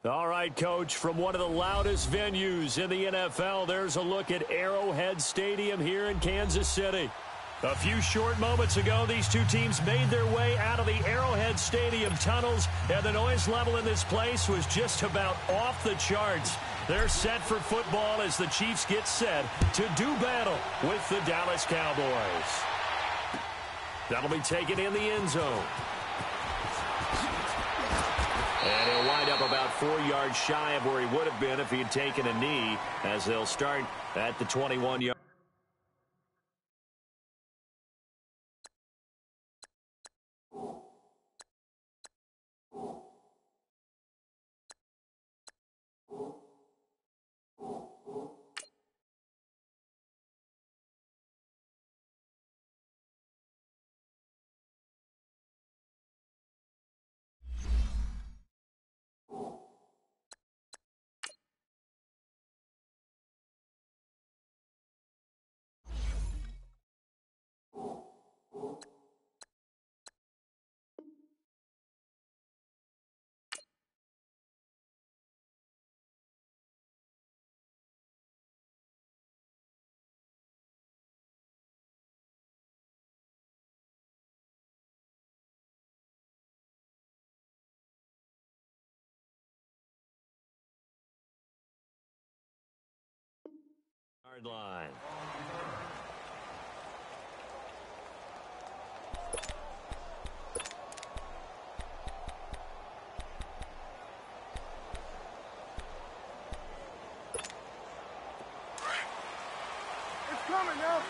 All right, Coach, from one of the loudest venues in the NFL, there's a look at Arrowhead Stadium here in Kansas City. A few short moments ago, these two teams made their way out of the Arrowhead Stadium tunnels, and the noise level in this place was just about off the charts. They're set for football as the Chiefs get set to do battle with the Dallas Cowboys. That'll be taken in the end zone. And he'll wind up about 4 yards shy of where he would have been if he had taken a knee, as they'll start at the 21-yard. Line. It's coming now.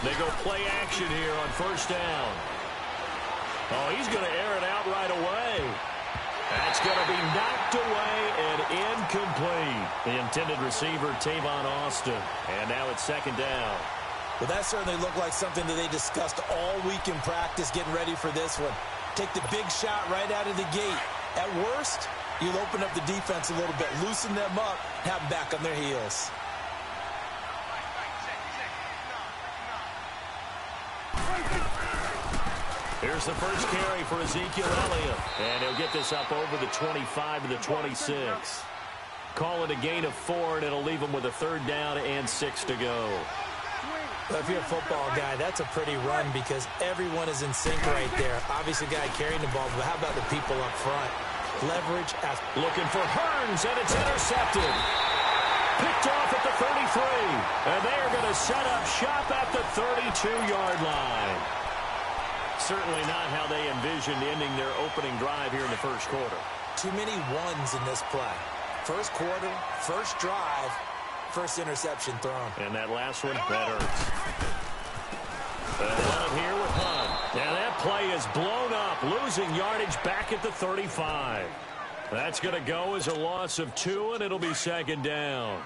They go play action here on first down. Oh, he's going to air it out right away. That's going to be knocked away and incomplete. The intended receiver, Tavon Austin. And now it's second down. Well, that certainly looked like something that they discussed all week in practice, getting ready for this one. Take the big shot right out of the gate. At worst, you'll open up the defense a little bit, loosen them up, have them back on their heels. Here's the first carry for Ezekiel Elliott. And he'll get this up over the 25 to the 26. Call it a gain of 4, and it'll leave him with a third down and 6 to go. Well, if you're a football guy, that's a pretty run because everyone is in sync right there. Obviously, the guy carrying the ball, but how about the people up front? Leverage. Looking for Hearns, and it's intercepted. Picked off at the 33. And they are going to set up shop at the 32-yard line. Certainly not how they envisioned ending their opening drive here in the first quarter. Too many ones in this play. First quarter, first drive, first interception thrown. And that last one, that hurts. And here with Hunt. And that play is blown up, losing yardage back at the 35. That's going to go as a loss of 2, and it'll be second down.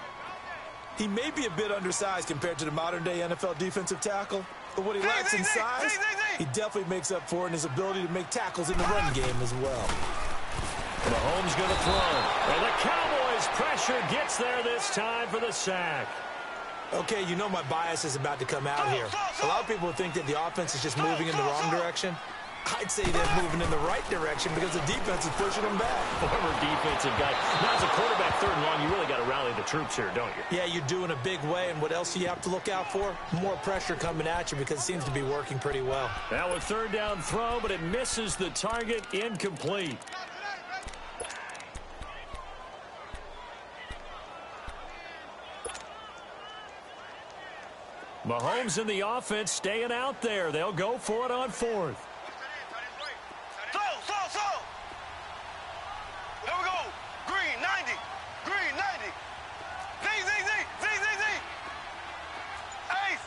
He may be a bit undersized compared to the modern-day NFL defensive tackle, but what he lacks in size, he definitely makes up for in his ability to make tackles in the run game as well. Mahomes going to throw. And the Cowboys pressure gets there this time for the sack. Okay, you know my bias is about to come out here. A lot of people think that the offense is just moving in the wrong direction. I'd say they're moving in the right direction because the defense is pushing them back. Former defensive guy. Now, as a quarterback, third and long, you really got to rally the troops here, don't you? Yeah, you do in a big way. And what else do you have to look out for? More pressure coming at you because it seems to be working pretty well. Now a third down throw, but it misses the target, incomplete. Mahomes in the offense staying out there. They'll go for it on fourth. Here we go. Green, 90. Green, 90. Z. Ace.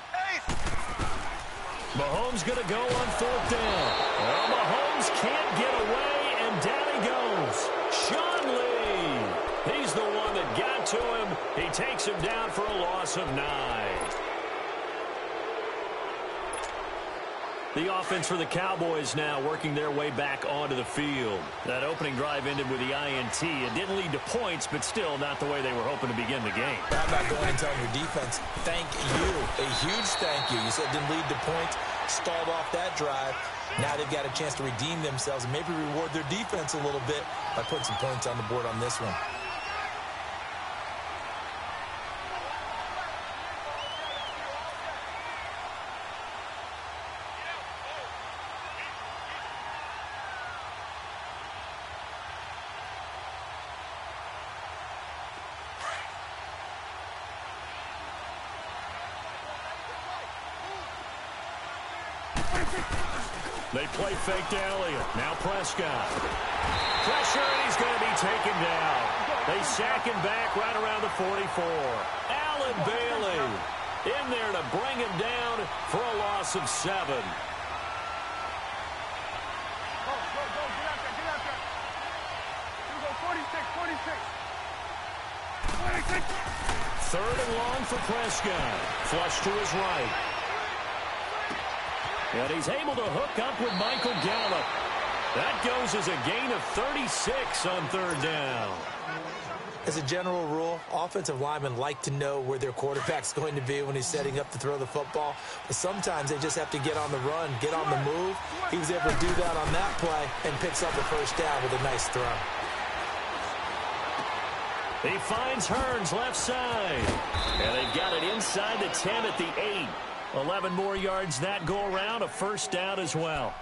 Mahomes going to go on fourth down. Well, Mahomes can't get away, and down he goes. Sean Lee. He's the one that got to him. He takes him down for a loss of 9. The offense for the Cowboys now working their way back onto the field. That opening drive ended with the INT. It didn't lead to points, but still not the way they were hoping to begin the game. How about going and telling your defense, thank you, a huge thank you. You said it didn't lead to points, stalled off that drive. Now they've got a chance to redeem themselves and maybe reward their defense a little bit by putting some points on the board on this one. They play fake to Elliott. Now Prescott. Pressure, and he's going to be taken down. They sack him back right around the 44. Allen Bailey in there to bring him down for a loss of 7. Go, get out there. You go 46. 3rd and long for Prescott. Flush to his right. And he's able to hook up with Michael Gallup. That goes as a gain of 36 on 3rd down. As a general rule, offensive linemen like to know where their quarterback's going to be when he's setting up to throw the football. But sometimes they just have to get on the run, get on the move. He was able to do that on that play and picks up a 1st down with a nice throw. He finds Hearns left side. And they've got it inside the 10 at the 8. 11 more yards that go around, a 1st down as well.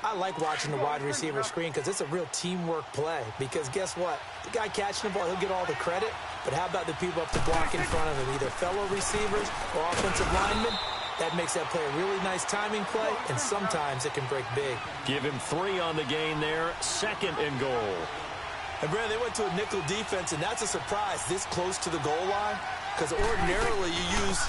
I like watching the wide receiver screen because it's a real teamwork play. Because guess what? The guy catching the ball, he'll get all the credit. But how about the people up to block in front of him, either fellow receivers or offensive linemen? That makes that play a really nice timing play, and sometimes it can break big. Give him 3 on the gain there, 2nd and goal. And, Brandon, they went to a nickel defense, and that's a surprise this close to the goal line. Because ordinarily you use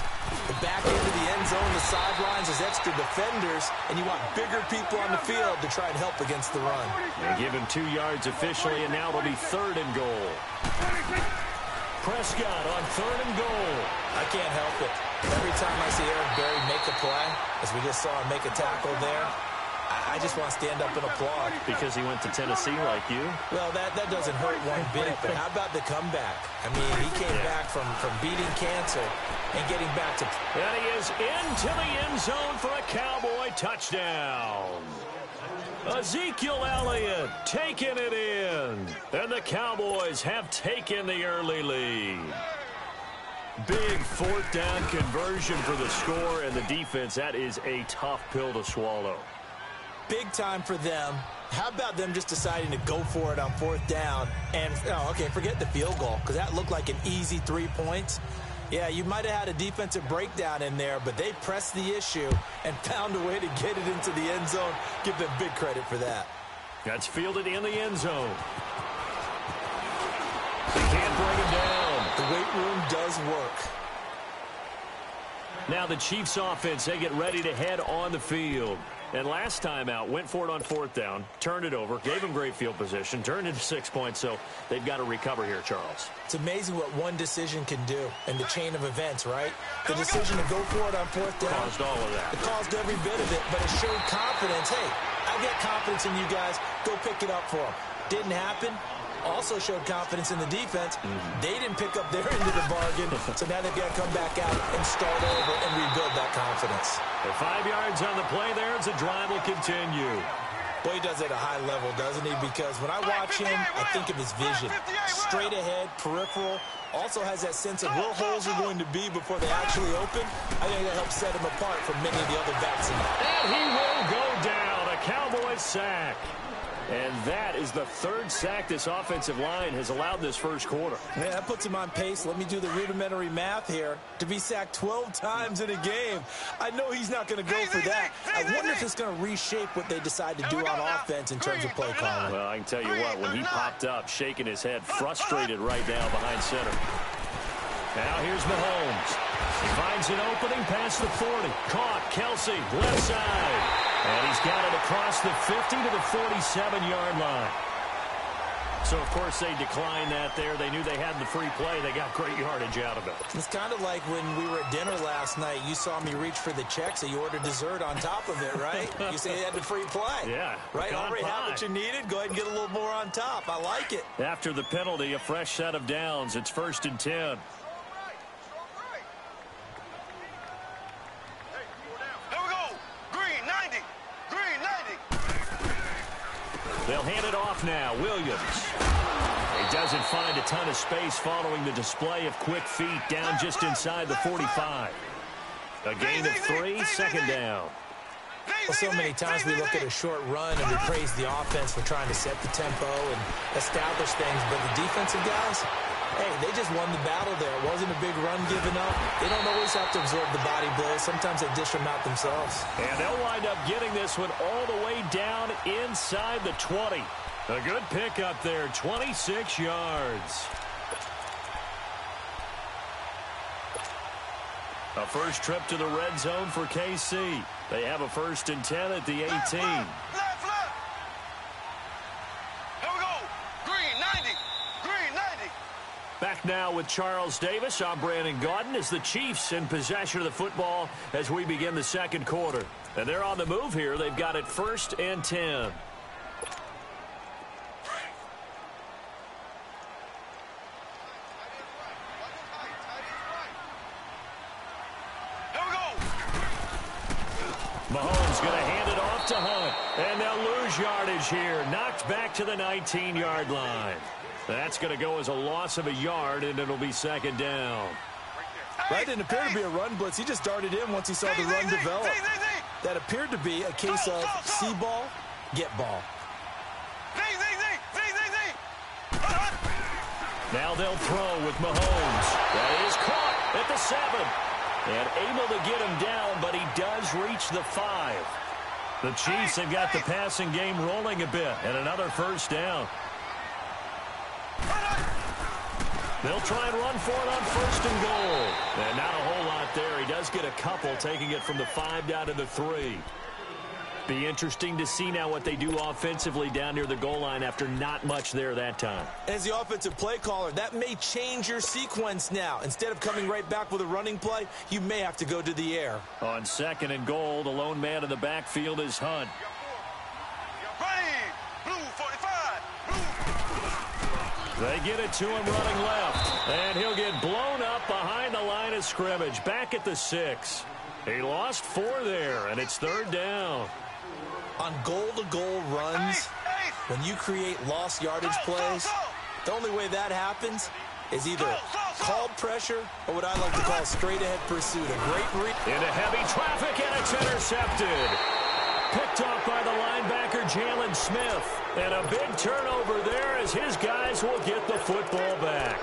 the back end of the end zone, the sidelines as extra defenders, and you want bigger people on the field to try and help against the run. They give him 2 yards officially, and now it'll be 3rd and goal. Prescott on 3rd and goal. I can't help it. Every time I see Eric Berry make a play, as we just saw him make a tackle there, I just want to stand up and applaud. Because he went to Tennessee like you? Well, that doesn't hurt one bit, but how about the comeback? I mean, he came back from beating cancer and getting back to... And he is into the end zone for a Cowboy touchdown. Ezekiel Elliott taking it in. And the Cowboys have taken the early lead. Big 4th down conversion for the score, and the defense, that is a tough pill to swallow. Big time for them. How about them just deciding to go for it on 4th down? And, okay, forget the field goal, because that looked like an easy 3 points. Yeah, you might have had a defensive breakdown in there, but they pressed the issue and found a way to get it into the end zone. Give them big credit for that. That's fielded in the end zone. They can't bring him down. The weight room does work. Now the Chiefs offense, they get ready to head on the field. And last time out, went for it on 4th down, turned it over, gave him great field position, turned into 6 points, so they've got to recover here, Charles. It's amazing what one decision can do in the chain of events, right? The decision to go for it on 4th down. Caused all of that. It caused every bit of it, but it showed confidence. Hey, I've got confidence in you guys. Go pick it up for them. Didn't happen. Also showed confidence in the defense. They didn't pick up their end of the bargain, so now they've got to come back out and start over and rebuild that confidence. The 5 yards on the play there as the drive will continue. Boy, he does it at a high level, doesn't he? Because when I watch him, I think of his vision. Straight ahead, peripheral. Also has that sense of where holes are going to be before they actually open. I think that helps set him apart from many of the other backs in that. And he will go down. A Cowboys sack. And that is the 3rd sack this offensive line has allowed this first quarter. Man, that puts him on pace. Let me do the rudimentary math here. To be sacked 12 times in a game. I know he's not going to go for that. I wonder if it's going to reshape what they decide to do on offense in terms of play calling. Well, I can tell you what, when he popped up, shaking his head, frustrated right now behind center. Now here's Mahomes. He finds an opening past the 40. Caught, Kelsey, left side. And he's got it across the 50 to the 47-yard line. So, of course, they declined that there. They knew they had the free play. They got great yardage out of it. It's kind of like when we were at dinner last night. You saw me reach for the check, so you ordered dessert on top of it, right? You say you had the free play. Yeah. Right? Already have what you needed. Go ahead and get a little more on top. I like it. After the penalty, a fresh set of downs. It's 1st and 10. They'll hand it off now. Williams. He doesn't find a ton of space following the display of quick feet down just inside the 45. A gain of 3, 2nd down. Well, so many times we look at a short run and we praise the offense for trying to set the tempo and establish things, but the defensive guys, hey, they just won the battle there. It wasn't a big run given up. They don't always have to absorb the body blows. Sometimes they dish them out themselves. And they'll wind up getting this one all the way down inside the 20. A good pickup there, 26 yards. A first trip to the red zone for KC. They have a 1st and 10 at the 18. Left. Here we go. Green 90. Green 90. Back now with Charles Davis. I'm Brandon Gaudin as the Chiefs in possession of the football as we begin the 2nd quarter. And they're on the move here. They've got it 1st and 10. Mahomes going to hand it off to Hunt. And they'll lose yardage here. Knocked back to the 19-yard line. That's going to go as a loss of a yard, and it'll be 2nd down. That didn't appear to be a run blitz. He just darted in once he saw the run develop. That appeared to be a case of see ball, get ball. Now they'll throw with Mahomes. That is caught at the 7. And able to get him down, but he does reach the 5. The Chiefs have got the passing game rolling a bit, and another 1st down. They'll try and run for it on 1st and goal. And not a whole lot there. He does get a couple, taking it from the 5 down to the 3. Be interesting to see now what they do offensively down near the goal line after not much there that time. As the offensive play caller, that may change your sequence now. Instead of coming right back with a running play, you may have to go to the air. On 2nd and goal, the lone man in the backfield is Hunt. Blue 45. They get it to him running left. And he'll get blown up behind the line of scrimmage. Back at the 6. He lost 4 there, and it's 3rd down. On goal-to-goal runs, when you create lost yardage plays, the only way that happens is either called pressure or what I like to call straight-ahead pursuit. A great read. Into heavy traffic, and it's intercepted. Picked off by the linebacker, Jalen Smith. And a big turnover there as his guys will get the football back.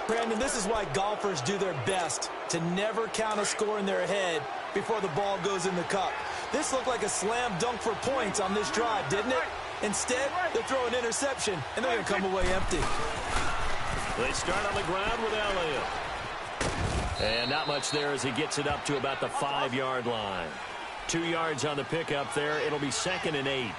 Brandon, this is why golfers do their best to never count a score in their head before the ball goes in the cup. This looked like a slam dunk for points on this drive, didn't it? Instead, they throw an interception, and they're going to come away empty. They start on the ground with Elliott. And not much there as he gets it up to about the 5-yard line. 2 yards on the pickup there. It'll be 2nd and 8.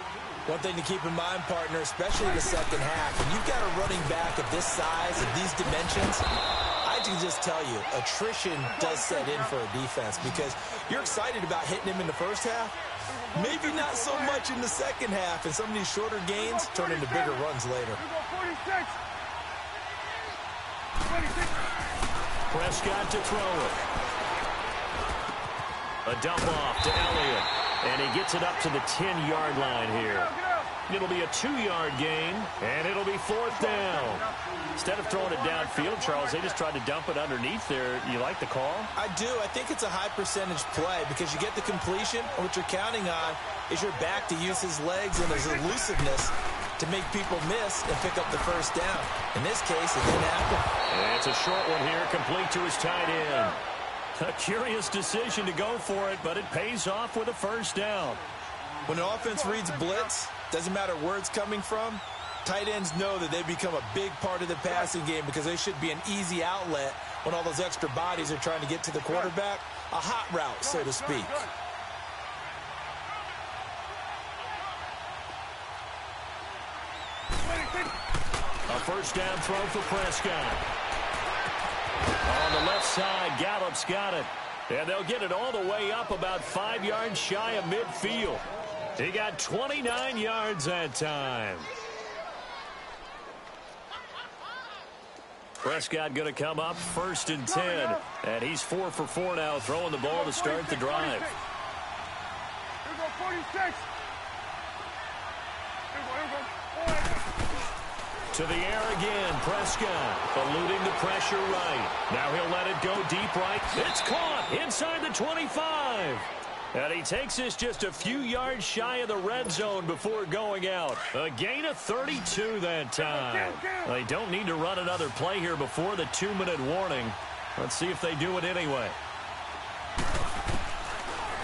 One thing to keep in mind, partner, especially the second half, when you've got a running back of this size, of these dimensions, I can just tell you, attrition does set in for a defense because you're excited about hitting him in the first half. Maybe not so much in the second half, and some of these shorter gains turn into bigger runs later. Prescott to throw it. A dump off to Elliott. And he gets it up to the 10-yard line here. It'll be a 2-yard gain, and it'll be 4th down. Instead of throwing it downfield, Charles, they just tried to dump it underneath there. You like the call? I do. I think it's a high-percentage play because you get the completion, and what you're counting on is your back to use his legs and his elusiveness to make people miss and pick up the 1st down. In this case, it didn't happen. And it's a short one here, complete to his tight end. A curious decision to go for it, but it pays off with a 1st down. When an offense reads blitz, doesn't matter where it's coming from, tight ends know that they become a big part of the passing game because they should be an easy outlet when all those extra bodies are trying to get to the quarterback. A hot route, so to speak. A first down throw for Prescott. On the left side, Gallup's got it. And they'll get it all the way up about 5 yards shy of midfield. He got 29 yards that time. Prescott going to come up 1st and 10. And he's 4 for 4 now, throwing the ball to start the drive. Here go 46. To the air again, Prescott eluding the pressure right. Now he'll let it go deep right. It's caught inside the 25. And he takes this just a few yards shy of the red zone before going out. A gain of 32 that time. They don't need to run another play here before the 2-minute warning. Let's see if they do it anyway.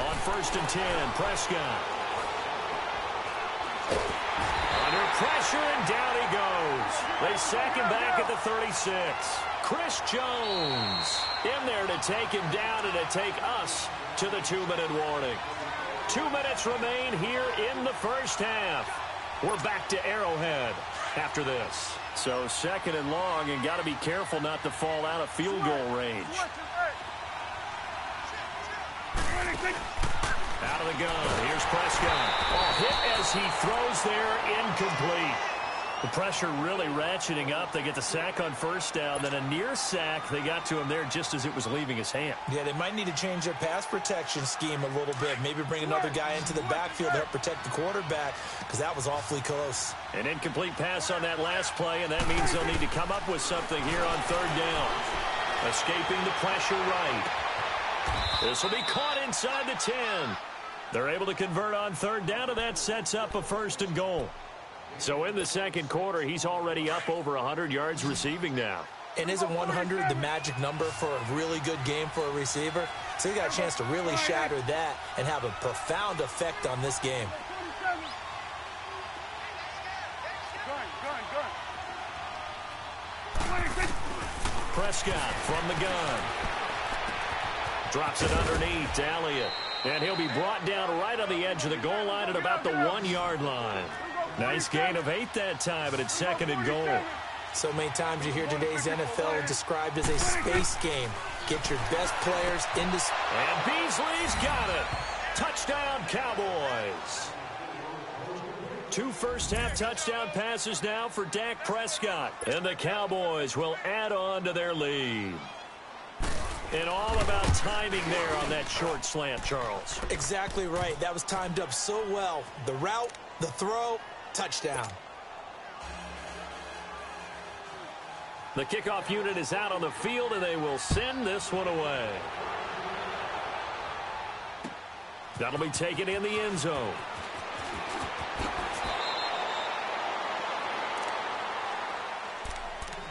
On 1st and 10, Prescott. Under pressure, and down he goes. They sack him back at the 36. Chris Jones in there to take him down and to take us to the 2-minute warning. 2 minutes remain here in the first half. We're back to Arrowhead after this. So 2nd and long, and got to be careful not to fall out of field goal range. Out of the gun. Here's Prescott. Hit as he throws there, incomplete. The pressure really ratcheting up. They get the sack on 1st down. Then a near sack. They got to him there just as it was leaving his hand. Yeah, they might need to change their pass protection scheme a little bit. Maybe bring another guy into the backfield to help protect the quarterback, because that was awfully close. An incomplete pass on that last play, and that means they'll need to come up with something here on 3rd down. Escaping the pressure right. This will be caught inside the 10. They're able to convert on 3rd down, and that sets up a 1st and goal. So in the 2nd quarter, he's already up over 100 yards receiving now. And isn't 100 the magic number for a really good game for a receiver? So he got a chance to really shatter that and have a profound effect on this game. Prescott from the gun. Drops it underneath to Elliott. And he'll be brought down right on the edge of the goal line at about the 1-yard line. Nice gain of 8 that time, but it's 2nd and goal. So many times you hear today's NFL described as a space game. Get your best players into... And Beasley's got it. Touchdown, Cowboys. 2 first-half touchdown passes now for Dak Prescott. And the Cowboys will add on to their lead. And all about timing there on that short slant, Charles. Exactly right. That was timed up so well. The route, the throw, touchdown. The kickoff unit is out on the field, and they will send this one away. That'll be taken in the end zone.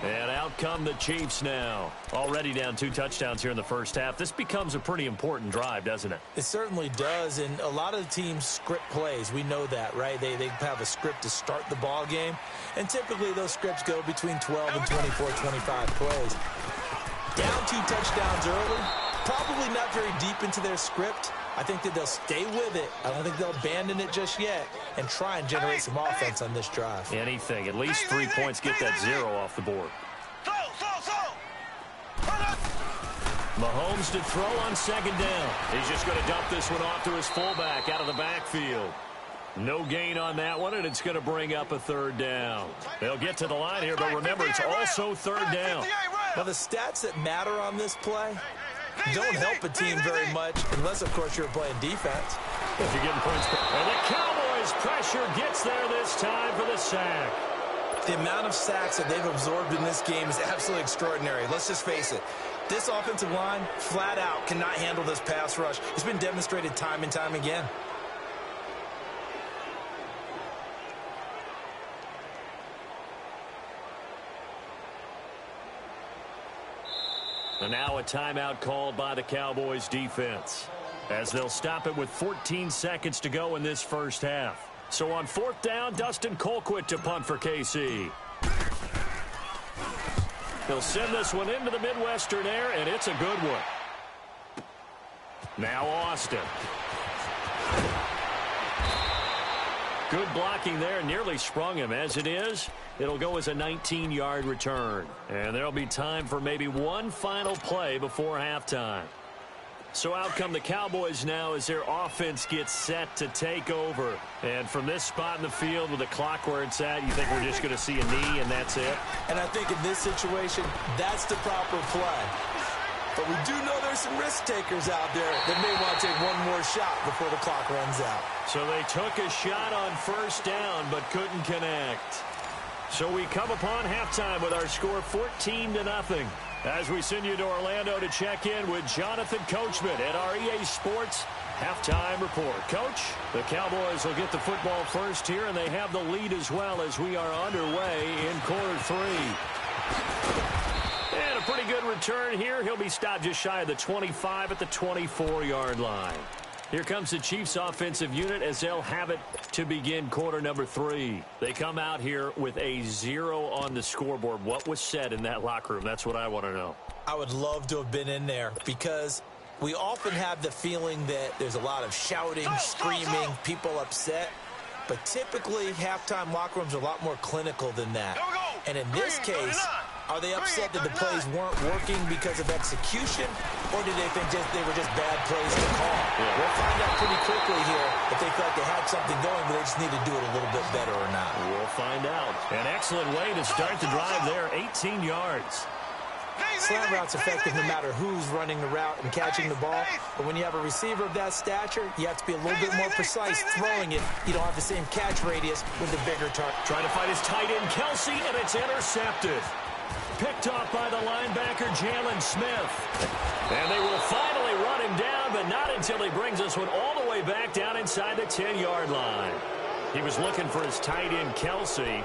And out come the Chiefs now. Already down 2 touchdowns here in the first half. This becomes a pretty important drive, doesn't it? It certainly does, and a lot of the teams script plays. We know that, right? They have a script to start the ball game, and typically those scripts go between 12 and 24, 25 plays. Down 2 touchdowns early, probably not very deep into their script. I think that they'll stay with it. I don't think they'll abandon it just yet and try and generate some offense on this drive. Anything. At least 3 points. Get that 0 off the board. Mahomes to throw on 2nd down. He's just going to dump this one off to his fullback out of the backfield. No gain on that one, and it's going to bring up a 3rd down. They'll get to the line here, but remember, it's also 3rd down. Now, the stats that matter on this play don't help a team very much, unless, of course, you're playing defense. If you're getting points. And the Cowboys' pressure gets there this time for the sack. The amount of sacks that they've absorbed in this game is absolutely extraordinary. Let's just face it. This offensive line, flat out, cannot handle this pass rush. It's been demonstrated time and time again. And now a timeout called by the Cowboys defense, as they'll stop it with 14 seconds to go in this first half. So on 4th down, Dustin Colquitt to punt for KC. He'll send this one into the Midwestern air, and it's a good one. Now Austin. Good blocking there, nearly sprung him. As it is, it'll go as a 19-yard return. And there'll be time for maybe one final play before halftime. So out come the Cowboys now as their offense gets set to take over. And from this spot in the field with the clock where it's at, you think we're just going to see a knee and that's it? And I think in this situation, that's the proper play. But we do know there's some risk takers out there that may want to take one more shot before the clock runs out. So they took a shot on first down but couldn't connect. So we come upon halftime with our score 14-0. As we send you to Orlando to check in with Jonathan Coachman at our EA Sports Halftime Report. Coach, the Cowboys will get the football first here, and they have the lead as well as we are underway in quarter 3. And a pretty good return here. He'll be stopped just shy of the 25 at the 24-yard line. Here comes the Chiefs offensive unit as they'll have it to begin quarter number 3. They come out here with a 0 on the scoreboard. What was said in that locker room? That's what I want to know. I would love to have been in there because we often have the feeling that there's a lot of shouting, screaming, people upset. But typically, halftime locker rooms are a lot more clinical than that. And in this case, are they upset that the plays weren't working because of execution, or did they think they were just bad plays to call? Yeah. We'll find out pretty quickly here if they felt they had something going, but they just need to do it a little bit better or not. We'll find out. An excellent way to start the drive there, 18 yards. Slant route's effective no matter who's running the route and catching the ball. But when you have a receiver of that stature, you have to be a little bit more precise throwing it. You don't have the same catch radius with the bigger target. Trying to find his tight end, Kelsey, and it's intercepted. Picked off by the linebacker, Jalen Smith. And they will finally run him down, but not until he brings this one all the way back down inside the 10-yard line. He was looking for his tight end, Kelsey.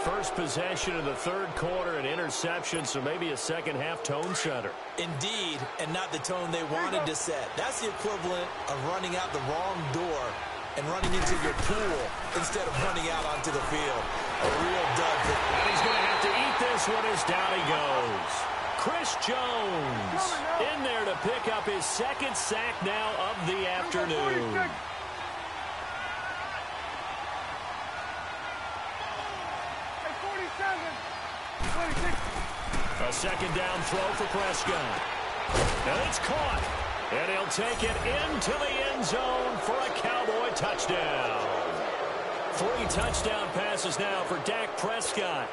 First possession of the third quarter, an interception, so maybe a second-half tone setter. Indeed, and not the tone they wanted to set. That's the equivalent of running out the wrong door and running into your pool instead of running out onto the field. A real dud. And he's going to have to eat this one as down he goes. Chris Jones in there to pick up his second sack now of the afternoon. A second down throw for Prescott. And it's caught. And he'll take it into the end zone for a Cowboy touchdown. 3 touchdown passes now for Dak Prescott.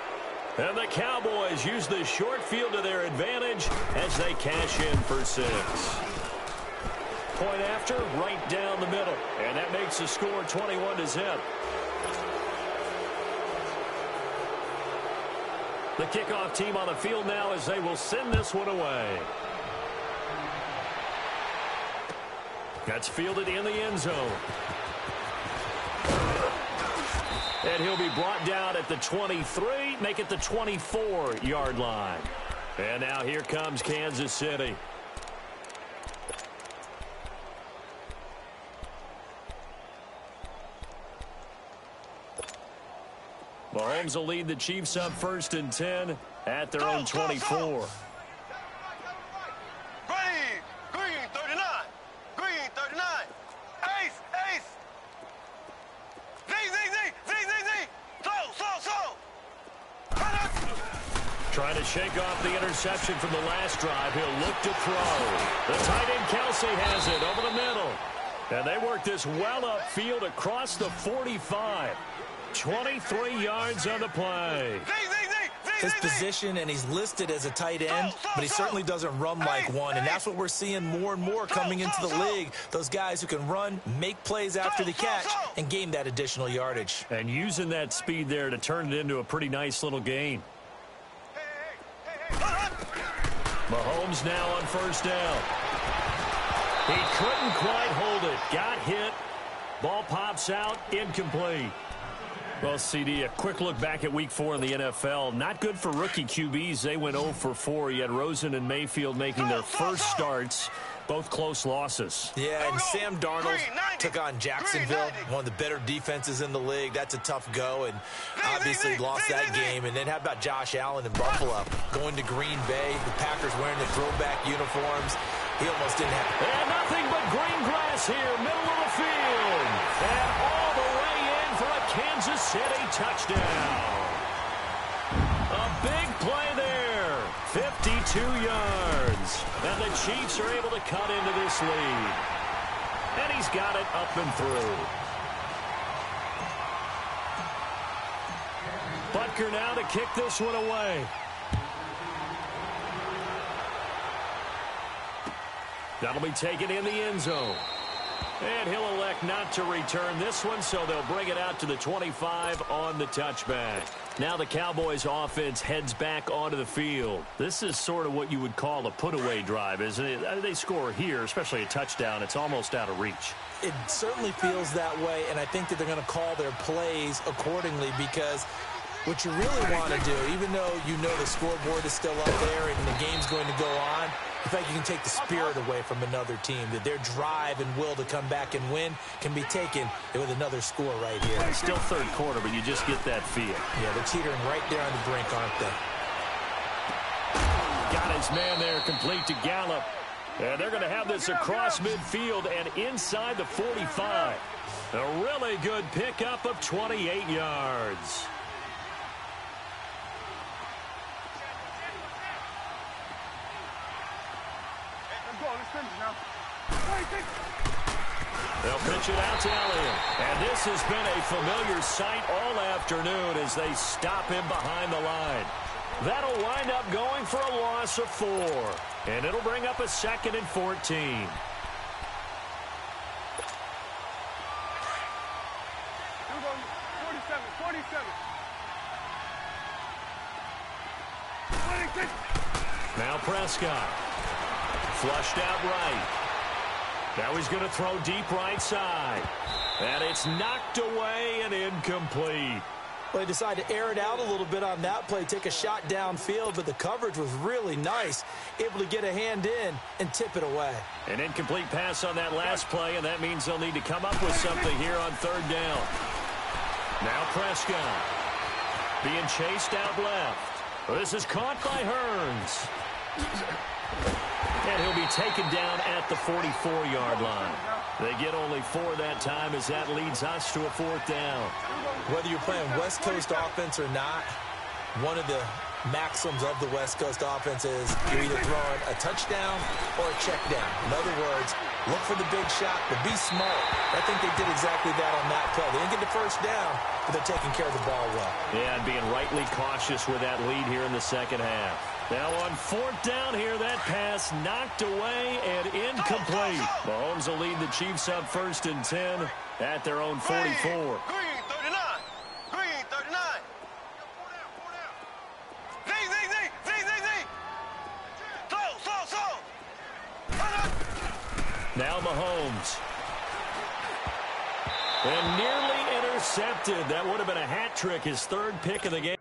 And the Cowboys use the short field to their advantage as they cash in for 6. Point after, right down the middle. And that makes the score 21-0. The kickoff team on the field now as they will send this one away. That's fielded in the end zone. And he'll be brought down at the 23, make it the 24-yard line. And now here comes Kansas City. Mahomes will lead the Chiefs up 1st and 10 at their own 24. Green 39. Green 39. Ace. So. Trying to shake off the interception from the last drive. He'll look to throw. The tight end Kelsey has it over the middle. And they work this well upfield across the 45. 23 yards on the play. His position, and he's listed as a tight end, but he certainly doesn't run like one, and that's what we're seeing more and more coming into the league. Those guys who can run, make plays after the catch, and gain that additional yardage. And using that speed there to turn it into a pretty nice little gain. Mahomes now on first down. He couldn't quite hold it. Got hit. Ball pops out. Incomplete. Well, CD, a quick look back at Week 4 in the NFL. Not good for rookie QBs. They went 0 for 4. You had Rosen and Mayfield making their first starts. Both close losses. Yeah, and Sam Darnold took on Jacksonville, one of the better defenses in the league. That's a tough go, and obviously lost that game. And then how about Josh Allen in Buffalo? Going to Green Bay, the Packers wearing the throwback uniforms. He almost didn't have... And nothing but green grass here, middle of the field. And all the way in for a City touchdown. A big play there. 52 yards. And the Chiefs are able to cut into this lead. And he's got it up and through. Butker now to kick this one away. That'll be taken in the end zone. And he'll elect not to return this one, so they'll bring it out to the 25 on the touchback. Now the Cowboys offense heads back onto the field. This is sort of what you would call a put-away drive, isn't it? They score here, especially a touchdown. It's almost out of reach. It certainly feels that way, and I think that they're going to call their plays accordingly because what you really want to do, even though you know the scoreboard is still up there and the game's going to go on, in fact, you can take the spirit away from another team, that their drive and will to come back and win can be taken with another score right here. It's still third quarter, but you just get that feel. Yeah, they're teetering right there on the brink, aren't they? Got his man there, complete to Gallup. And they're going to have this across midfield and inside the 45. A really good pickup of 28 yards. They'll pitch it out to Elliott. And this has been a familiar sight all afternoon as they stop him behind the line. That'll wind up going for a loss of 4. And it'll bring up a 2nd and 14. 47. Now Prescott. Flushed out right. Now he's going to throw deep right side. And it's knocked away and incomplete. Well, they decided to air it out a little bit on that play, take a shot downfield, but the coverage was really nice, able to get a hand in and tip it away. An incomplete pass on that last play, and that means they'll need to come up with something here on 3rd down. Now Prescott being chased out left. This is caught by Hearns. And he'll be taken down at the 44-yard line. They get only 4 that time as that leads us to a 4th down. Whether you're playing West Coast offense or not, one of the maxims of the West Coast offense is you're either throwing a touchdown or a check down. In other words, look for the big shot, but be smart. I think they did exactly that on that play. They didn't get the first down, but they're taking care of the ball well. Yeah, and being rightly cautious with that lead here in the second half. Now on 4th down here, that pass knocked away and incomplete. Mahomes will lead the Chiefs up 1st and 10 at their own 44. Green 39. Green 39. Now Mahomes. And nearly intercepted. That would have been a hat trick, his 3rd pick of the game.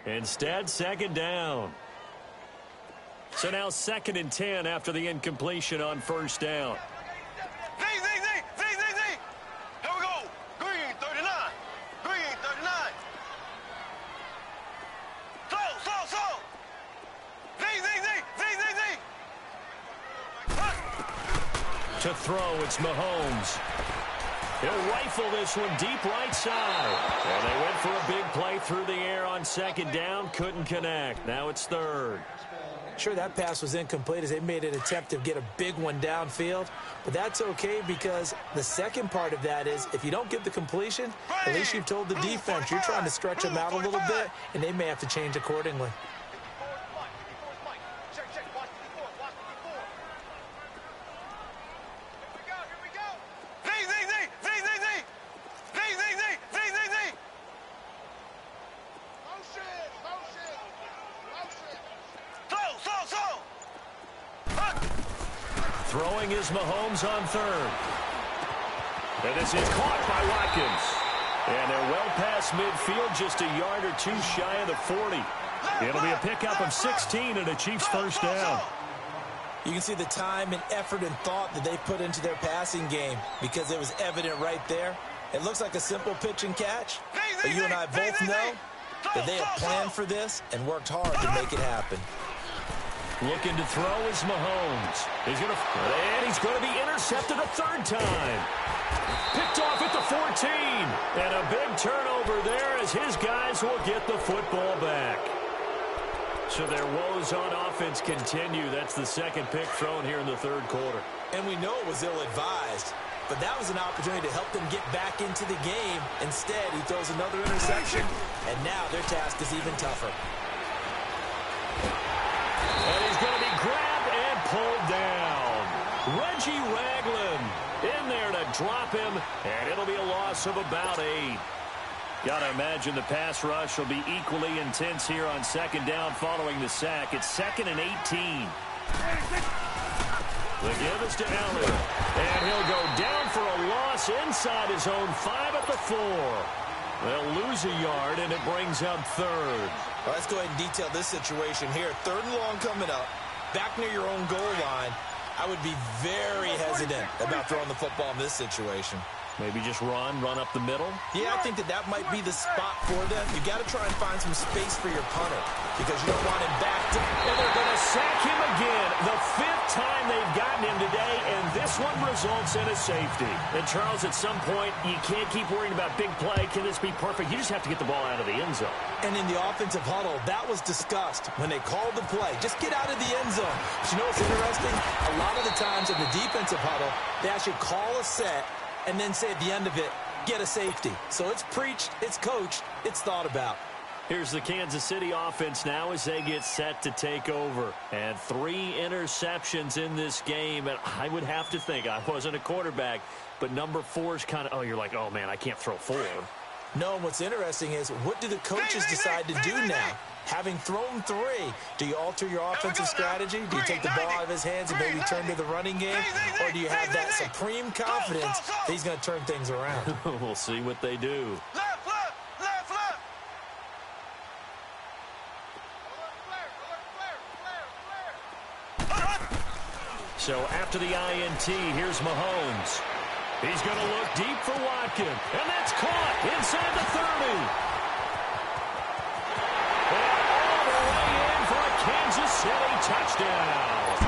Instead, 2nd down. So now 2nd and 10 after the incompletion on 1st down. Z. Here we go. Green 39. Green 39. Slow. Z. To throw, it's Mahomes. He'll rifle this one deep right side. And they went for a big play through the air on 2nd down. Couldn't connect. Now it's 3rd. Sure, that pass was incomplete as they made an attempt to get a big one downfield. But that's okay because the second part of that is if you don't get the completion, at least you've told the defense you're trying to stretch them out a little bit, and they may have to change accordingly. Throwing is Mahomes on third. And this is caught by Watkins. And they're well past midfield, just a yard or two shy of the 40. It'll be a pickup of 16 and a Chiefs first down. You can see the time and effort and thought that they put into their passing game because it was evident right there. It looks like a simple pitch and catch, but you and I both know that they have planned for this and worked hard to make it happen. Looking to throw is Mahomes. He's going to be intercepted a third time. Picked off at the 14. And a big turnover there as his guys will get the football back. So their woes on offense continue. That's the second pick thrown here in the third quarter. And we know it was ill-advised, but that was an opportunity to help them get back into the game. Instead, he throws another interception, and now their task is even tougher. And he's going to be grabbed and pulled down. Reggie Ragland in there to drop him, and it'll be a loss of about 8. Got to imagine the pass rush will be equally intense here on second down following the sack. It's 2nd and 18. The give is to Elliott. And he'll go down for a loss inside his own 5 at the 4. They'll lose a yard, and it brings up third. Well, let's go ahead and detail this situation here. 3rd and long coming up. Back near your own goal line. I would be very hesitant about throwing the football in this situation. Maybe just run up the middle? Yeah, I think that might be the spot for them. You got to try and find some space for your punter because you don't want him backed up. And they're going to sack him again. The 5th time they've gotten him today, and this one results in a safety. And Charles, at some point, you can't keep worrying about big play. Can this be perfect? You just have to get the ball out of the end zone. And in the offensive huddle, that was discussed when they called the play. Just get out of the end zone. But you know what's interesting? A lot of the times in the defensive huddle, they actually call a set and then say at the end of it, get a safety. So it's preached, it's coached, it's thought about. Here's the Kansas City offense now as they get set to take over. And 3 interceptions in this game. And I would have to think, I wasn't a quarterback, but number 4 is kind of, you're like, oh, man, I can't throw 4. No, and what's interesting is, what do the coaches decide to do now? Having thrown 3, do you alter your offensive strategy? Do you take the ball out of his hands and maybe turn to the running game? Or do you have that supreme confidence that he's going to turn things around? We'll see what they do. Left, left, left, left. So after the INT, here's Mahomes. He's going to look deep for Watkins. And that's caught inside the 30. And all the way in for a Kansas City touchdown.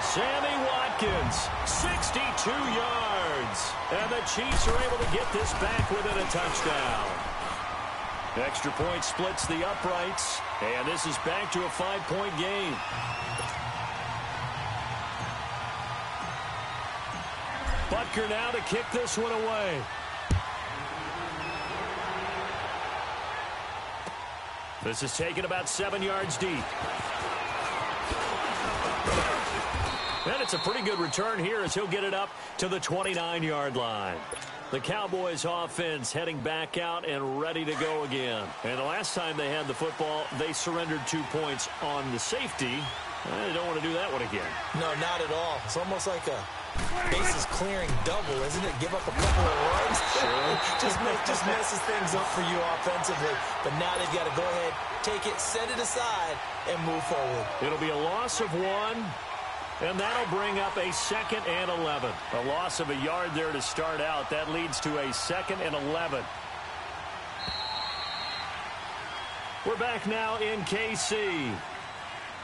Sammy Watkins, 62 yards. And the Chiefs are able to get this back within a touchdown. Extra point splits the uprights. And this is back to a 5-point game. Butker now to kick this one away. This is taken about 7 yards deep. And it's a pretty good return here as he'll get it up to the 29-yard line. The Cowboys offense heading back out and ready to go again. And the last time they had the football, they surrendered 2 points on the safety. They don't want to do that one again. No, not at all. It's almost like a bases clearing double, isn't it? Give up a couple of runs. Sure. just messes things up for you offensively. But now they've got to go ahead, take it, set it aside, and move forward. It'll be a loss of 1, and that'll bring up a 2nd and 11. A loss of a yard there to start out. That leads to a 2nd and 11. We're back now in KC.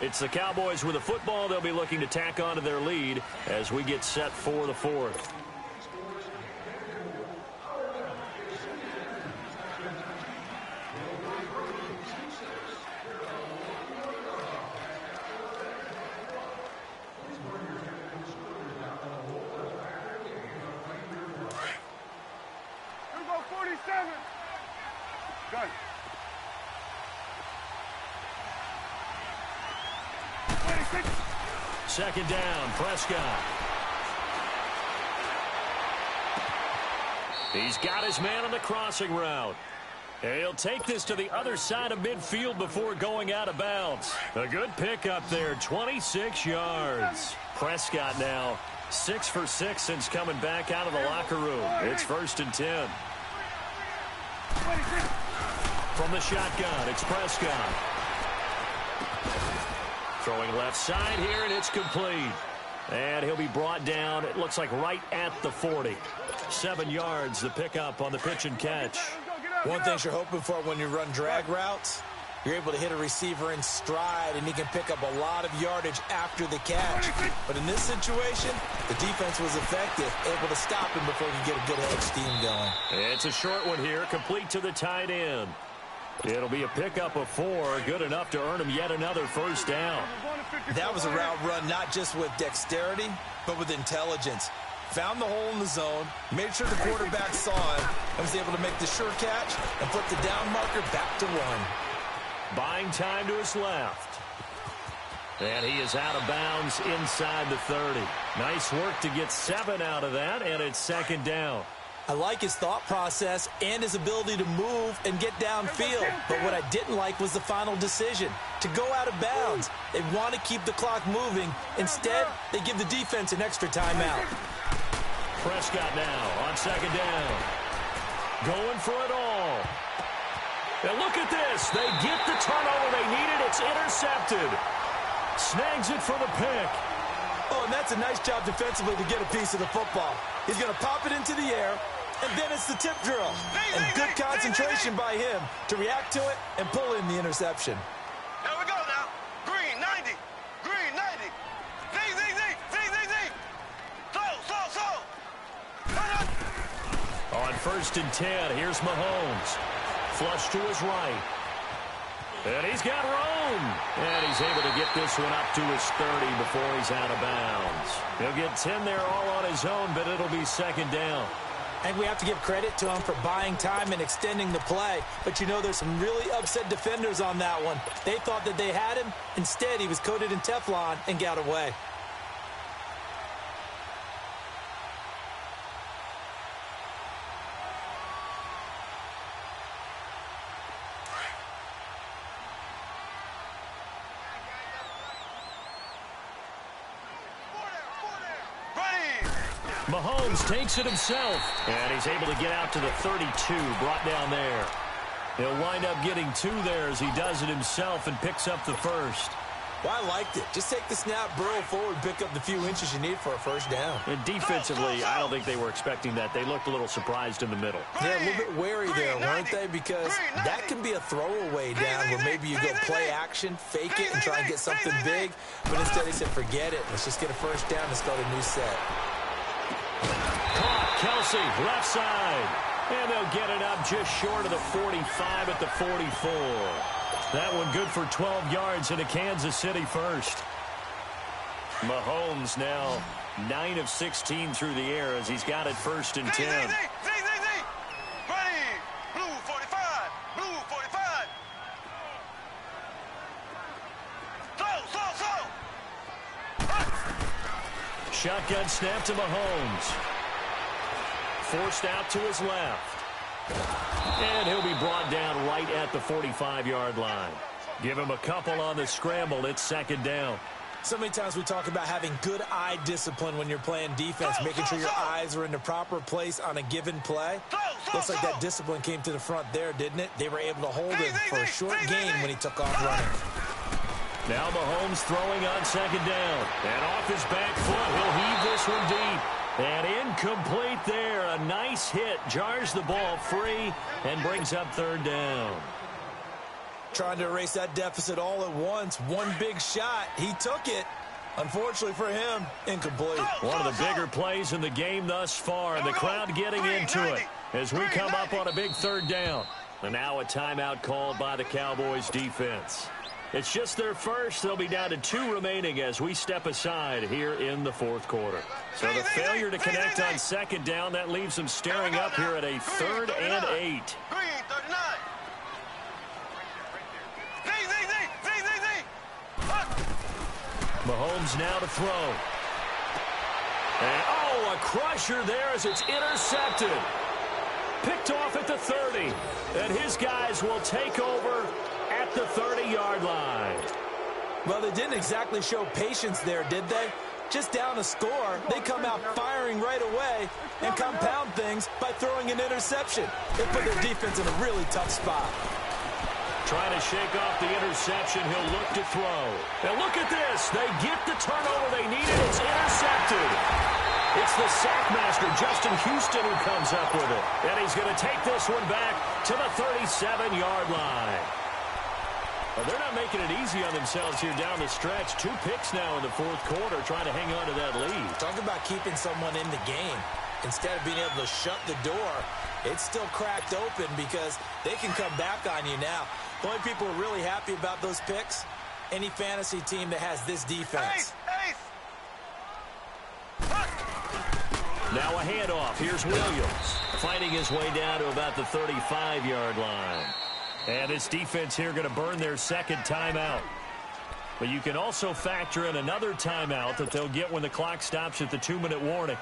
It's the Cowboys with the football. They'll be looking to tack on to their lead as we get set for the 4th. Here go 47. Gun. Second down, Prescott. He's got his man on the crossing route. And he'll take this to the other side of midfield before going out of bounds. A good pickup there, 26 yards. Prescott now 6 for 6 since coming back out of the locker room. It's 1st and 10. From the shotgun, it's Prescott. Throwing left side here, and it's complete. And he'll be brought down, it looks like right at the 40. 7 yards, the pickup on the pitch and catch. One thing you're hoping for when you run drag routes, you're able to hit a receiver in stride, and he can pick up a lot of yardage after the catch. But in this situation, the defense was effective, able to stop him before he could get a good head of steam going. It's a short one here, complete to the tight end. It'll be a pickup of 4, good enough to earn him yet another first down. That was a route run not just with dexterity, but with intelligence. Found the hole in the zone, made sure the quarterback saw him, and was able to make the sure catch and flip the down marker back to 1. Buying time to his left. And he is out of bounds inside the 30. Nice work to get 7 out of that, and it's 2nd down. I like his thought process and his ability to move and get downfield. But what I didn't like was the final decision, to go out of bounds. They want to keep the clock moving. Instead, they give the defense an extra timeout. Prescott now on 2nd down. Going for it all. And look at this. They get the turnover they needed. It's intercepted. Snags it for the pick. Oh, and that's a nice job defensively to get a piece of the football. He's going to pop it into the air, and then it's the tip drill. And good concentration by him to react to it and pull in the interception. Here we go now. Green 90. Green 90. Z. Slow. On 1st and 10, here's Mahomes. Flush to his right. And he's got room. And he's able to get this one up to his 30 before he's out of bounds. He'll get 10 there all on his own, but it'll be 2nd down. And we have to give credit to him for buying time and extending the play. But you know, there's some really upset defenders on that one. They thought that they had him. Instead, he was coated in Teflon and got away. Mahomes takes it himself, and he's able to get out to the 32, brought down there. He'll wind up getting 2 there as he does it himself and picks up the first. Well, I liked it. Just take the snap, burrow forward, pick up the few inches you need for a first down. And defensively, I don't think they were expecting that. They looked a little surprised in the middle. Yeah, a little bit wary there, weren't they? Because that can be a throwaway down where maybe you go play action, fake it, and try and get something big. But instead they said, forget it. Let's just get a first down and start a new set. Caught, Kelsey, left side. And they'll get it up just short of the 45 at the 44. That one good for 12 yards and a Kansas City first. Mahomes now 9 of 16 through the air as he's got it 1st and 10. Ready. Blue 45. Blue 45. Slow. Shotgun snap to Mahomes. Forced out to his left. And he'll be brought down right at the 45-yard line. Give him a couple on the scramble. It's 2nd down. So many times we talk about having good eye discipline when you're playing defense, making sure your eyes are in the proper place on a given play. Looks like that discipline came to the front there, didn't it? They were able to hold him for a short gain when he took off running. Now Mahomes throwing on 2nd down. And off his back foot, he'll heave this one deep. And incomplete there. A nice hit. Jars the ball free and brings up 3rd down. Trying to erase that deficit all at once. One big shot. He took it. Unfortunately for him, incomplete. One of the bigger plays in the game thus far. And the crowd getting into it as we come up on a big 3rd down. And now a timeout called by the Cowboys defense. It's just their first. They'll be down to 2 remaining as we step aside here in the 4th quarter. So the failure to connect on 2nd down, that leaves them staring up here at a 3rd and 8. Green 39. Mahomes now to throw. And, a crusher there as it's intercepted. picked off at the 30. And his guys will take over at the 30-yard line. Well, they didn't exactly show patience there, did they? Just down a score, they come out firing right away and compound things by throwing an interception. They put their defense in a really tough spot. Trying to shake off the interception, he'll look to throw. And look at this. They get the turnover they needed. It's intercepted. It's the sackmaster, Justin Houston, who comes up with it. And he's going to take this one back to the 37-yard line. Well, they're not making it easy on themselves here down the stretch. 2 picks now in the fourth quarter, trying to hang on to that lead. Talk about keeping someone in the game. Instead of being able to shut the door, it's still cracked open because they can come back on you now. The only people who are really happy about those picks, any fantasy team that has this defense. Now a handoff. Here's Williams fighting his way down to about the 35-yard line. And this defense here going to burn their second timeout. But you can also factor in another timeout that they'll get when the clock stops at the 2-minute warning.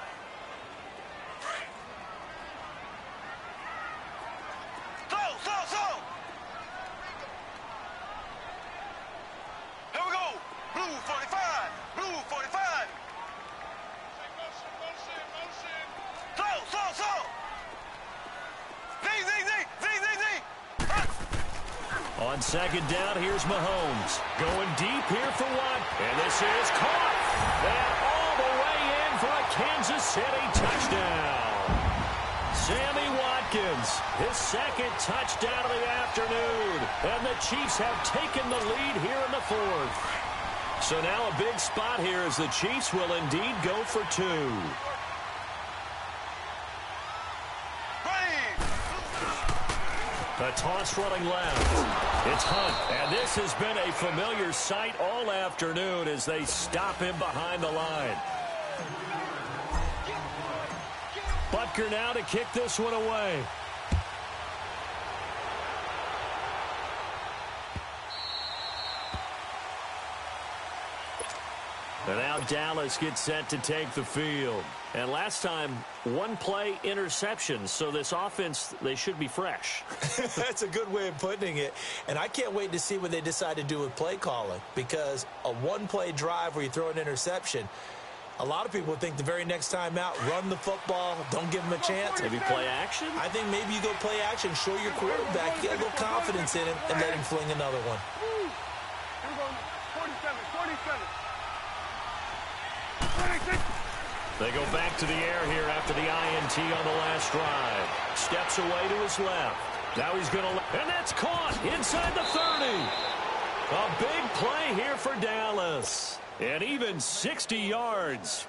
Here we go. Blue 45. Blue 45. Slow. On second down, here's Mahomes. Going deep here for Watt. And this is caught. And all the way in for a Kansas City touchdown. Sammy Watkins, his second touchdown of the afternoon. And the Chiefs have taken the lead here in the fourth. So now a big spot here as the Chiefs will indeed go for 2. The toss running left. It's Hunt. And this has been a familiar sight all afternoon as they stop him behind the line. Butker now to kick this one away. And now Dallas gets set to take the field. And last time, 1-play interception. So this offense, they should be fresh. That's a good way of putting it. And I can't wait to see what they decide to do with play calling. Because a 1-play drive where you throw an interception, a lot of people think the very next time out, run the football, don't give them a chance. Maybe play action? I think maybe you go play action, show your quarterback, get a little confidence in him, and let him fling another one. They go back to the air here after the INT on the last drive. Steps away to his left. Now he's going to... And that's caught inside the 30. A big play here for Dallas. And even 60 yards.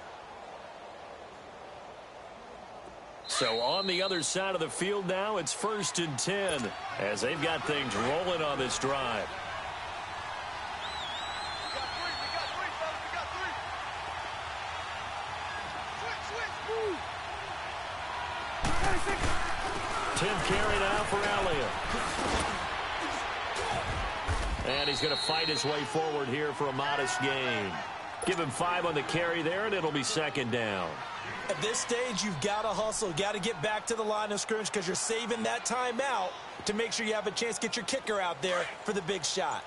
So on the other side of the field now, it's 1st and 10 as they've got things rolling on this drive. Carry now for Elliott. And he's going to fight his way forward here for a modest gain. Give him 5 on the carry there, and it'll be second down. At this stage, you've got to hustle. Got to get back to the line of scrimmage because you're saving that timeout to make sure you have a chance to get your kicker out there for the big shot.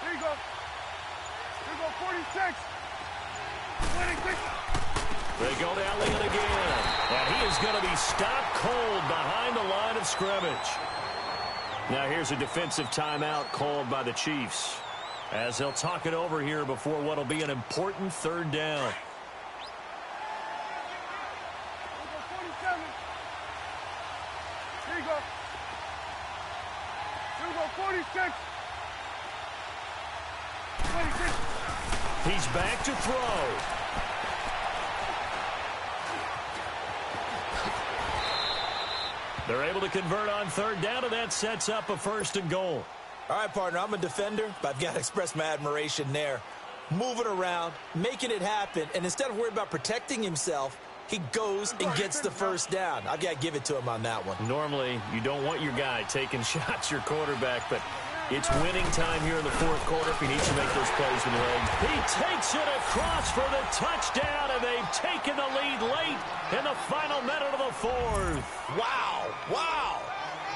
Here you go. Here you go, 46. 26. They go to Elliott again. And he is going to be stopped cold behind the line of scrimmage. Now here's a defensive timeout called by the Chiefs as they'll talk it over here before what will be an important 3rd down. Here you go. Here you go, 46. 26. He's back to throw. They're able to convert on 3rd down, and that sets up a 1st and goal. All right, partner, I'm a defender, but I've got to express my admiration there. Moving around, making it happen, and instead of worrying about protecting himself, he goes and gets the 1st down. I've got to give it to him on that one. Normally, you don't want your guy taking shots, your quarterback, but It's winning time here in the fourth quarter if he needs to make those plays in the leg. He takes it across for the touchdown, and they've taken the lead late in the final minute of the fourth. Wow, wow.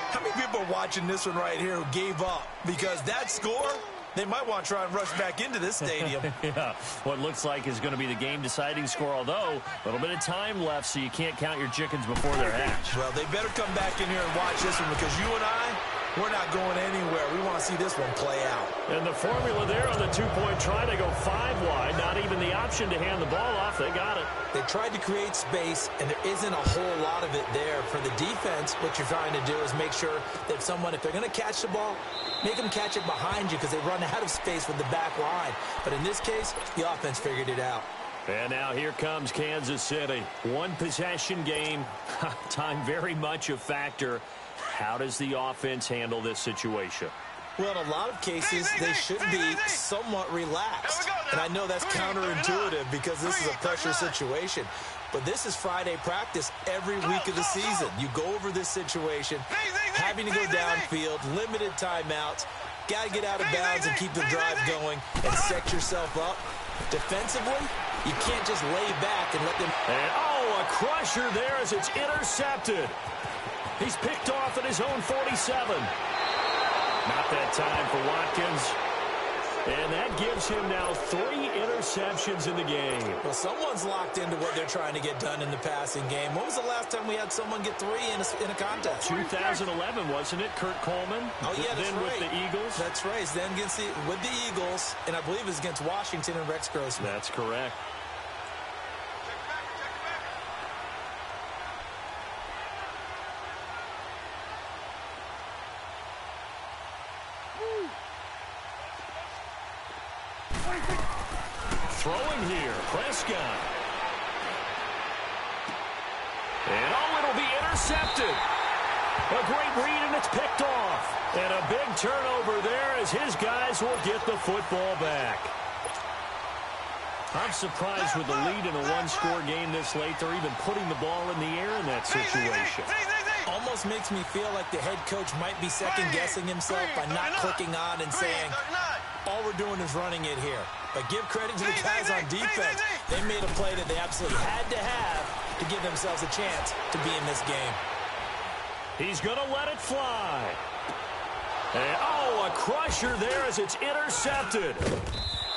How many people are watching this one right here who gave up? Because that score, they might want to try and rush back into this stadium. Yeah, what looks like is going to be the game-deciding score, although a little bit of time left, so you can't count your chickens before they're hatched. Well, they better come back in here and watch this one, because you and I, we're not going anywhere. We want to see this one play out. And the formula there on the two-point try, they go 5 wide. Not even the option to hand the ball off. They got it. They tried to create space, and there isn't a whole lot of it there. For the defense, what you're trying to do is make sure that if they're going to catch the ball, make them catch it behind you, because they run out of space with the back line. But in this case, the offense figured it out. And now here comes Kansas City. One possession game. Time very much a factor. How does the offense handle this situation? Well, in a lot of cases, they should be somewhat relaxed. And I know that's counterintuitive because this is a pressure situation. But this is Friday practice every week of the season. You go over this situation, having to go downfield, limited timeouts, got to get out of bounds and keep the drive going and set yourself up. Defensively, you can't just lay back and let them... And, oh, a crusher there as it's intercepted. He's picked off at his own 47. Not that time for Watkins. And that gives him now 3 interceptions in the game. Well, someone's locked into what they're trying to get done in the passing game. When was the last time we had someone get 3 in a contest? 2011, wasn't it? Kurt Coleman. Oh, yeah, that's then right. with the Eagles. That's right. Then with the Eagles, and I believe it was against Washington and Rex Grossman. That's correct. Throwing here, Prescott. And it'll be intercepted. A great read, and it's picked off. And a big turnover there as his guys will get the football back. I'm surprised with the lead in a one-score game this late. They're even putting the ball in the air in that situation. Almost makes me feel like the head coach might be second-guessing himself by not clicking on and saying, all we're doing is running it here. But give credit to the guys on defense. They made a play that they absolutely had to have to give themselves a chance to be in this game. He's going to let it fly. And, a crusher there as it's intercepted.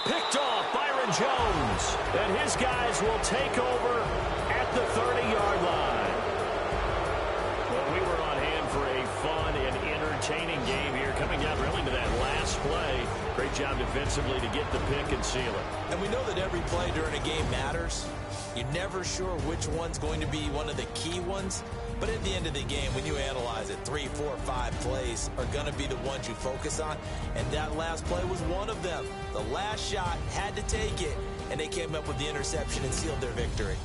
Picked off Byron Jones. And his guys will take over at the 30-yard line. Well, we were on hand for a fun and entertaining game here. Coming down really to that last play. Great job defensively to get the pick and seal it. And we know that every play during a game matters. You're never sure which one's going to be one of the key ones. But at the end of the game, when you analyze it, 3, 4, 5 plays are going to be the ones you focus on. And that last play was one of them. The last shot had to take it, and they came up with the interception and sealed their victory.